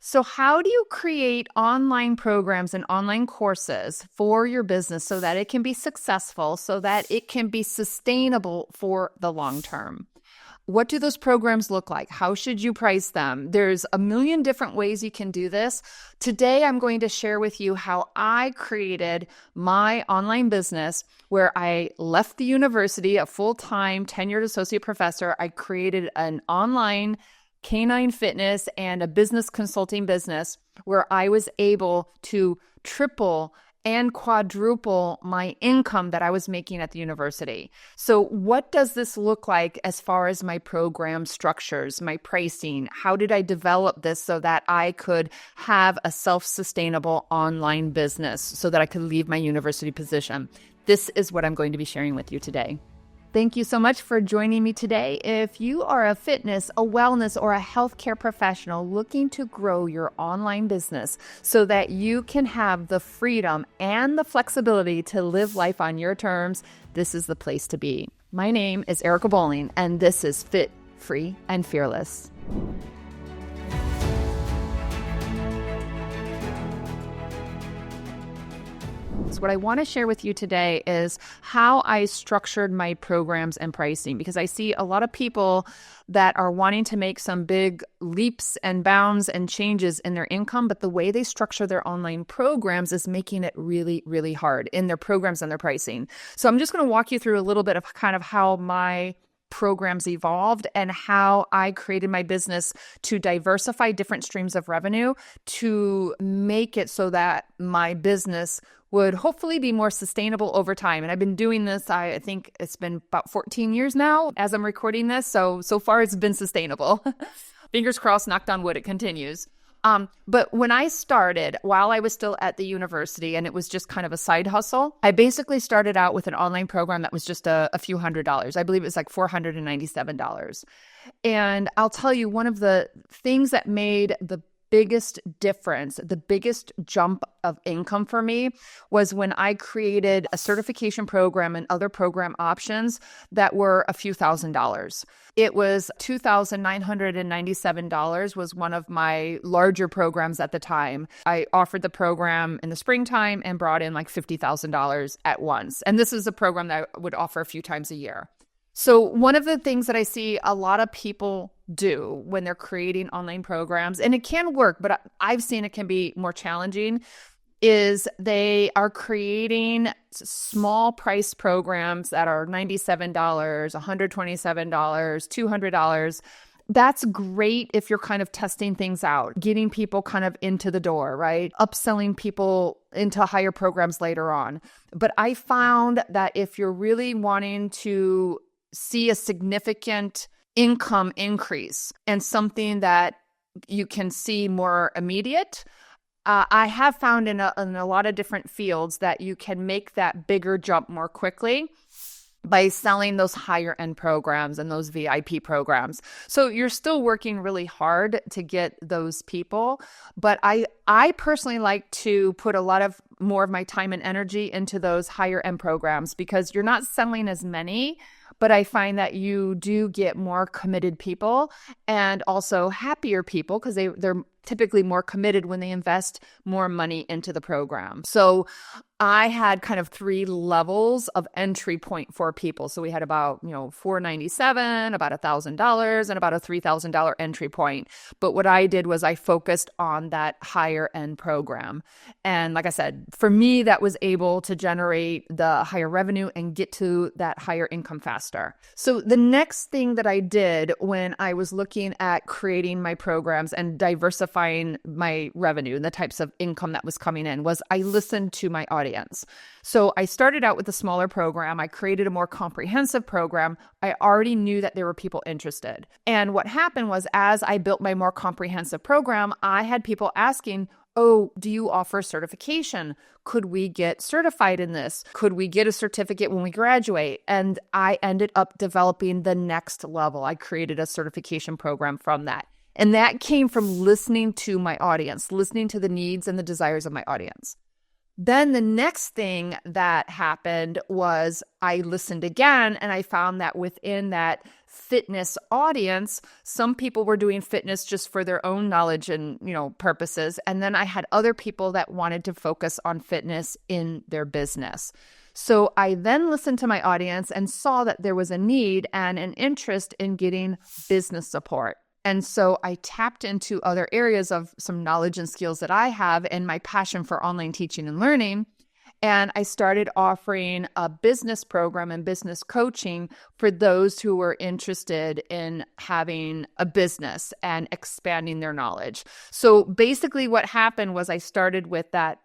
So, how do you create online programs and online courses for your business so that it can be successful, so that it can be sustainable for the long term? What do those programs look like? How should you price them? There's a million different ways you can do this. Today, I'm going to share with you how I created my online business where I left the university, a full-time tenured associate professor. I created an online canine fitness and a business consulting business where I was able to triple and quadruple my income that I was making at the university. So what does this look like as far as my program structures, my pricing? How did I develop this so that I could have a self-sustainable online business so that I could leave my university position? This is what I'm going to be sharing with you today. Thank you so much for joining me today. If you are a fitness, a wellness, or a healthcare professional looking to grow your online business so that you can have the freedom and the flexibility to live life on your terms, this is the place to be. My name is Erica Boling, and this is Fit, Free, and Fearless. So what I want to share with you today is how I structured my programs and pricing, because I see a lot of people that are wanting to make some big leaps and bounds and changes in their income, but the way they structure their online programs is making it really, really hard in their programs and their pricing. So I'm just going to walk you through a little bit of kind of how my programs evolved and how I created my business to diversify different streams of revenue to make it so that my business would hopefully be more sustainable over time. And I've been doing this, I think it's been about 14 years now as I'm recording this. So far it's been sustainable. Fingers crossed, knocked on wood, it continues. But when I started, while I was still at the university and it was just kind of a side hustle, I basically started out with an online program that was just a few $100s. I believe it was like $497. And I'll tell you, one of the things that made the biggest difference, the biggest jump of income for me was when I created a certification program and other program options that were a few $1,000s. It was $2,997 was one of my larger programs at the time. I offered the program in the springtime and brought in like $50,000 at once. And this is a program that I would offer a few times a year. So one of the things that I see a lot of people do when they're creating online programs, and it can work, but I've seen it can be more challenging, is they are creating small price programs that are $97, $127, $200. That's great if you're kind of testing things out, getting people kind of into the door, right? Upselling people into higher programs later on. But I found that if you're really wanting to see a significant income increase and something that you can see more immediate, I have found in a lot of different fields that you can make that bigger jump more quickly by selling those higher end programs and those VIP programs. So you're still working really hard to get those people, but I personally like to put a lot of more of my time and energy into those higher end programs because you're not selling as many, but I find that you do get more committed people and also happier people because they're typically more committed when they invest more money into the program. So I had kind of 3 levels of entry point for people. So we had about, $497, about $1,000, and about a $3,000 entry point. But what I did was I focused on that higher end program. And like I said, for me, that was able to generate the higher revenue and get to that higher income faster. So the next thing that I did when I was looking at creating my programs and diversifying my revenue and the types of income that was coming in was I listened to my audience. So I started out with a smaller program. I created a more comprehensive program. I already knew that there were people interested. And what happened was as I built my more comprehensive program, I had people asking, oh, do you offer certification? Could we get certified in this? Could we get a certificate when we graduate? And I ended up developing the next level. I created a certification program from that. And that came from listening to my audience, listening to the needs and the desires of my audience. Then the next thing that happened was I listened again and I found that within that fitness audience. Some people were doing fitness just for their own knowledge and, purposes. And then I had other people that wanted to focus on fitness in their business. So I then listened to my audience and saw that there was a need and an interest in getting business support. And so I tapped into other areas of some knowledge and skills that I have and my passion for online teaching and learning. And I started offering a business program and business coaching for those who were interested in having a business and expanding their knowledge. So basically what happened was I started with that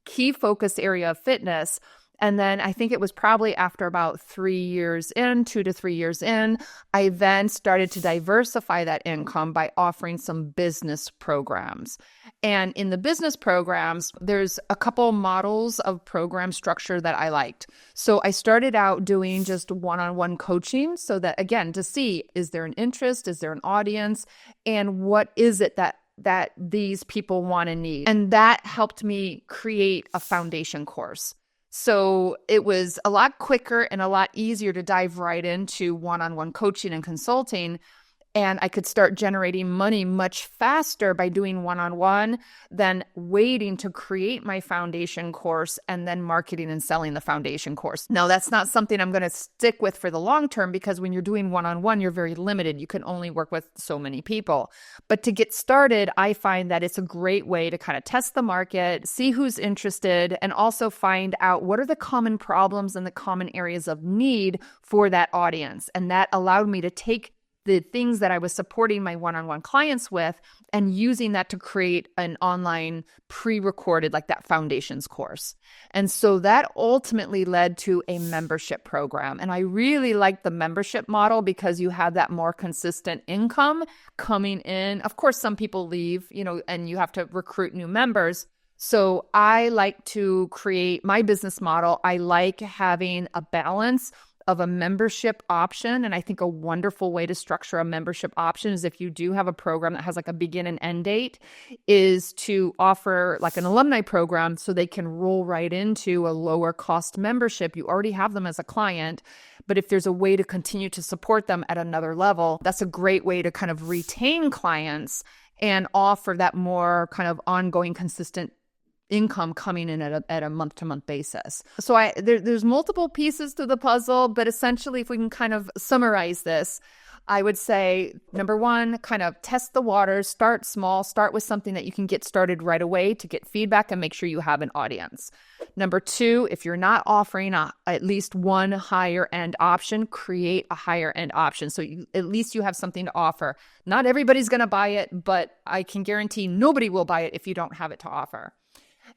key focus area of fitness. And then I think it was probably after about 3 years in, 2 to 3 years in, I then started to diversify that income by offering some business programs. And in the business programs, there's a couple models of program structure that I liked. So I started out doing just one-on-one coaching so that, again, to see, is there an interest? Is there an audience? And what is it that these people want and need? And that helped me create a foundation course. So it was a lot quicker and a lot easier to dive right into one-on-one coaching and consulting. And I could start generating money much faster by doing one-on-one than waiting to create my foundation course and then marketing and selling the foundation course. Now, that's not something I'm going to stick with for the long term because when you're doing one-on-one, you're very limited. You can only work with so many people. But to get started, I find that it's a great way to kind of test the market, see who's interested, and also find out what are the common problems and the common areas of need for that audience. And that allowed me to take the things that I was supporting my one-on-one clients with and using that to create an online pre-recorded, like that foundations course. And so that ultimately led to a membership program. And I really like the membership model because you have that more consistent income coming in. Of course, some people leave, and you have to recruit new members. So I like to create my business model. I like having a balance of a membership option. And I think a wonderful way to structure a membership option is if you do have a program that has like a begin and end date, is to offer like an alumni program so they can roll right into a lower cost membership. You already have them as a client, but if there's a way to continue to support them at another level, that's a great way to kind of retain clients and offer that more kind of ongoing, consistent income coming in at a month-to-month basis. So there's multiple pieces to the puzzle, but essentially, if we can kind of summarize this, I would say, number one, kind of test the waters, start small, start with something that you can get started right away to get feedback and make sure you have an audience. Number two, if you're not offering at least one higher end option, create a higher end option. So at least you have something to offer. Not everybody's going to buy it, but I can guarantee nobody will buy it if you don't have it to offer.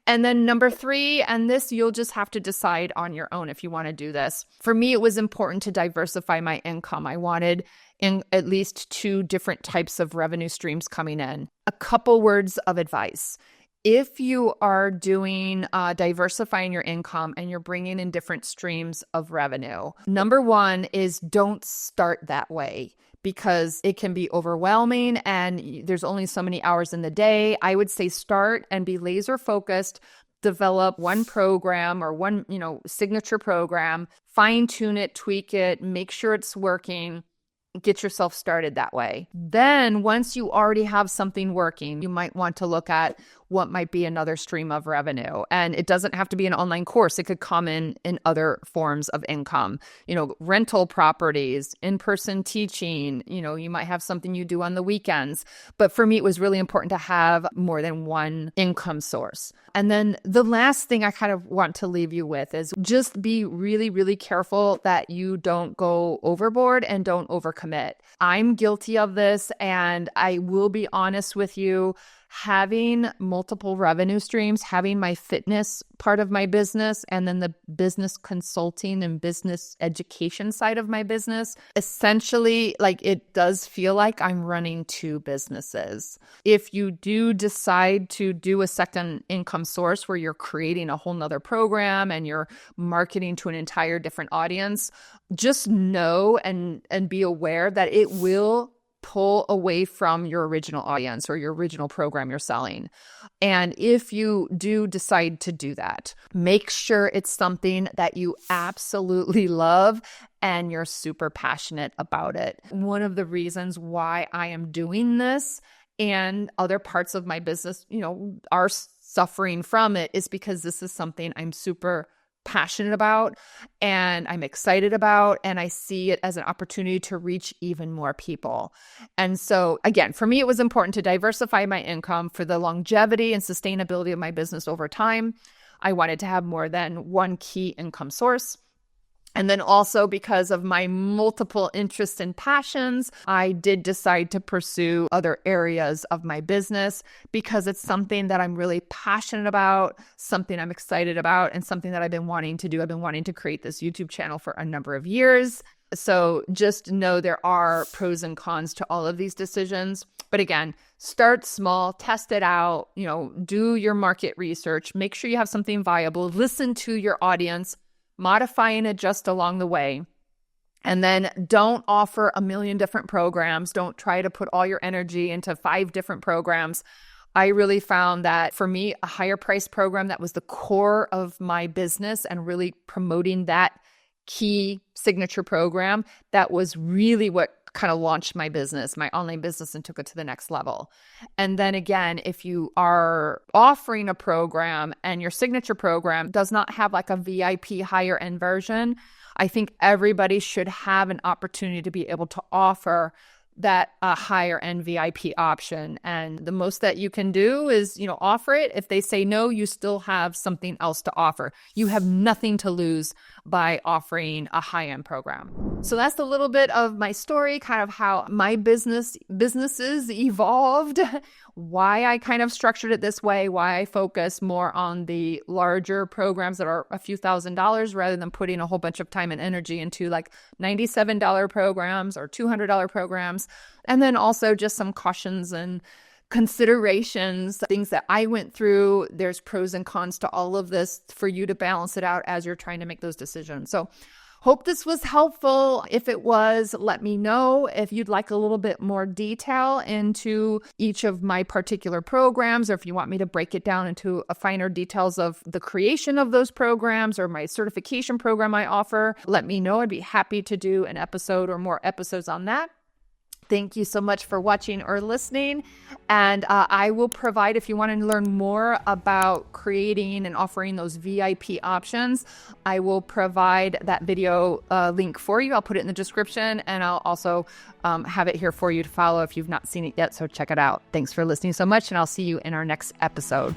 And then number three, and this you'll just have to decide on your own if you want to do this. For me, it was important to diversify my income. I wanted in at least 2 different types of revenue streams coming in. A couple words of advice. If you are doing diversifying your income and you're bringing in different streams of revenue, number one is don't start that way, because it can be overwhelming and there's only so many hours in the day. I would say start and be laser focused, develop one program or one, signature program, fine tune it, tweak it, make sure it's working. Get yourself started that way. Then once you already have something working, you might want to look at what might be another stream of revenue. And it doesn't have to be an online course. It could come in other forms of income, rental properties, in-person teaching, you might have something you do on the weekends. But for me, it was really important to have more than one income source. And then the last thing I kind of want to leave you with is just be really, really careful that you don't go overboard and don't overcommit. I'm guilty of this, and I will be honest with you. Having multiple revenue streams, having my fitness part of my business, and then the business consulting and business education side of my business, essentially, it does feel like I'm running 2 businesses. If you do decide to do a second income source where you're creating a whole nother program and you're marketing to an entire different audience, just know and be aware that it will pull away from your original audience or your original program you're selling. And if you do decide to do that, make sure it's something that you absolutely love and you're super passionate about it. One of the reasons why I am doing this and other parts of my business, are suffering from it is because this is something I'm super passionate about and I'm excited about, and I see it as an opportunity to reach even more people. And so again, for me, it was important to diversify my income for the longevity and sustainability of my business over time. I wanted to have more than one key income source. And then also because of my multiple interests and passions, I did decide to pursue other areas of my business because it's something that I'm really passionate about, something I'm excited about, and something that I've been wanting to do. I've been wanting to create this YouTube channel for a number of years. So just know there are pros and cons to all of these decisions. But again, start small, test it out, do your market research, make sure you have something viable, listen to your audience, modify and adjust along the way. And then don't offer a million different programs. Don't try to put all your energy into 5 different programs. I really found that for me, a higher price program that was the core of my business and really promoting that key signature program, that was really what kind of launched my business, my online business, and took it to the next level. And then again, if you are offering a program and your signature program does not have like a VIP higher end version, I think everybody should have an opportunity to be able to offer that higher end VIP option. And the most that you can do is, offer it. If they say no, you still have something else to offer. You have nothing to lose by offering a high end program. So that's a little bit of my story, kind of how my businesses evolved, why I kind of structured it this way, why I focus more on the larger programs that are a few $1,000s rather than putting a whole bunch of time and energy into like $97 programs or $200 programs. And then also just some cautions and considerations, things that I went through. There's pros and cons to all of this for you to balance it out as you're trying to make those decisions. So hope this was helpful. If it was, let me know. If you'd like a little bit more detail into each of my particular programs, or if you want me to break it down into a finer details of the creation of those programs or my certification program I offer, let me know. I'd be happy to do an episode or more episodes on that. Thank you so much for watching or listening. And I will provide, if you want to learn more about creating and offering those VIP options, I will provide that video link for you. I'll put it in the description, and I'll also have it here for you to follow if you've not seen it yet. So check it out. Thanks for listening so much, and I'll see you in our next episode.